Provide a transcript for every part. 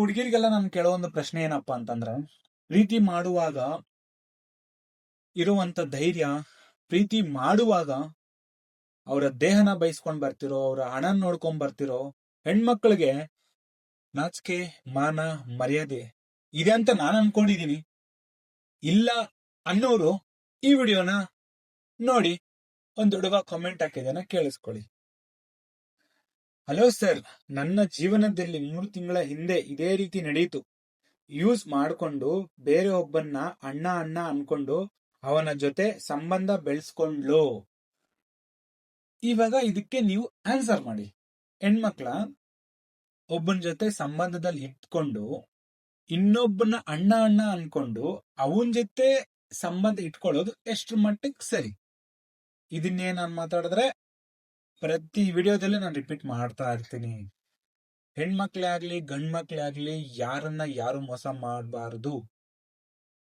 ಹುಡುಗಿರಿಗೆಲ್ಲ ನಾನು ಕೇಳೋ ಒಂದು ಪ್ರಶ್ನೆ ಏನಪ್ಪಾ ಅಂತಂದ್ರೆ, ಪ್ರೀತಿ ಮಾಡುವಾಗ ಇರುವಂತ ಧೈರ್ಯ, ಪ್ರೀತಿ ಮಾಡುವಾಗ ಅವರ ದೇಹನ ಬಯಸ್ಕೊಂಡ್ ಬರ್ತಿರೋ, ಅವರ ಹಣ ನೋಡ್ಕೊಂಡ್ ಬರ್ತಿರೋ ಹೆಣ್ಮಕ್ಳಿಗೆ ನಾಚಿಕೆ, ಮಾನ, ಮರ್ಯಾದೆ ಇದೆ ಅಂತ ನಾನು ಅನ್ಕೊಂಡಿದೀನಿ. ಇಲ್ಲ ಅನ್ನೋರು ಈ ವಿಡಿಯೋನ ನೋಡಿ ಒಂದು ಹುಡುಗ ಕಾಮೆಂಟ್ ಹಾಕಿದಾನ, ಕೇಳಿಸ್ಕೊಳ್ಳಿ. ಹಲೋ ಸರ್, ನನ್ನ ಜೀವನದಲ್ಲಿ 3 ತಿಂಗಳ ಹಿಂದೆ ಇದೇ ರೀತಿ ನಡೆಯಿತು. ಯೂಸ್ ಮಾಡ್ಕೊಂಡು ಬೇರೆ ಒಬ್ಬನ್ನ ಅಣ್ಣ ಅಣ್ಣ ಅನ್ಕೊಂಡು ಅವನ ಜೊತೆ ಸಂಬಂಧ ಬೆಳೆಸ್ಕೊಂಡ್ಲು. ಇವಾಗ ಇದಕ್ಕೆ ನೀವು ಆನ್ಸರ್ ಮಾಡಿ. ಹೆಣ್ಮಕ್ಳ ಒಬ್ಬನ ಜೊತೆ ಸಂಬಂಧದಲ್ಲಿ ಇಟ್ಕೊಂಡು ಇನ್ನೊಬ್ಬನ ಅಣ್ಣ ಅಣ್ಣ ಅನ್ಕೊಂಡು ಅವನ್ ಜೊತೆ ಸಂಬಂಧ ಇಟ್ಕೊಳ್ಳೋದು ಎಷ್ಟ್ರ ಮಟ್ಟಿಗೆ ಸರಿ? ಇದನ್ನೇ ನಾನು ಮಾತಾಡಿದ್ರೆ ಪ್ರತಿ ವಿಡಿಯೋದಲ್ಲೂ ನಾನು ರಿಪೀಟ್ ಮಾಡ್ತಾ ಇರ್ತೀನಿ. ಹೆಣ್ಮಕ್ಳೇ ಆಗ್ಲಿ ಗಂಡ್ ಮಕ್ಳೇ ಆಗ್ಲಿ ಯಾರನ್ನ ಯಾರು ಮೋಸ ಮಾಡಬಾರದು.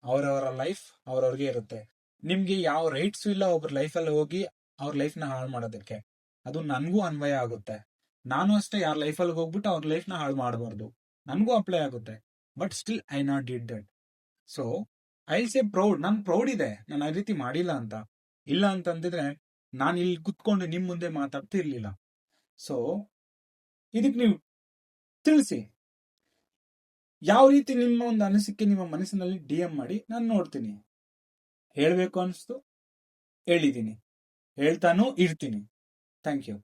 ಅವರವರ ಲೈಫ್ ಅವ್ರವ್ರಿಗೆ ಇರುತ್ತೆ. ನಿಮ್ಗೆ ಯಾವ ರೈಟ್ಸ್ ಇಲ್ಲ ಒಬ್ರ ಲೈಫಲ್ಲಿ ಹೋಗಿ ಅವ್ರ ಲೈಫ್ನ ಹಾಳು ಮಾಡೋದಕ್ಕೆ. ಅದು ನನ್ಗೂ ಅನ್ವಯ ಆಗುತ್ತೆ. ನಾನು ಅಷ್ಟೇ ಯಾರ ಲೈಫಲ್ಲಿ ಹೋಗ್ಬಿಟ್ಟು ಅವ್ರ ಲೈಫ್ನ ಹಾಳು ಮಾಡಬಾರ್ದು, ನನ್ಗೂ ಅಪ್ಲೈ ಆಗುತ್ತೆ. But still I not did that. So I say proud. ನನ್ ಪ್ರೌಡ್ ಇದೆ ನಾನು ಆ ರೀತಿ ಮಾಡಿಲ್ಲ ಅಂತ. ಇಲ್ಲ ಅಂತಂದಿದ್ರೆ ನಾನು ಇಲ್ಲಿ ಕುತ್ಕೊಂಡು ನಿಮ್ ಮುಂದೆ ಮಾತಾಡ್ತಿರ್ಲಿಲ್ಲ. ಸೊ ಇದಕ್ ನೀವು ತಿಳಿಸಿ, ಯಾವ ರೀತಿ ನಿಮ್ಮ ಒಂದು ಅನಿಸಿಕೆ ನಿಮ್ಮ ಮನಸ್ಸಿನಲ್ಲಿ DM ಮಾಡಿ, ನಾನು ನೋಡ್ತೀನಿ. ಹೇಳ್ಬೇಕು ಅನಿಸ್ತು ಹೇಳಿದ್ದೀನಿ, ಹೇಳ್ತಾನೂ ಇರ್ತೀನಿ. Thank you.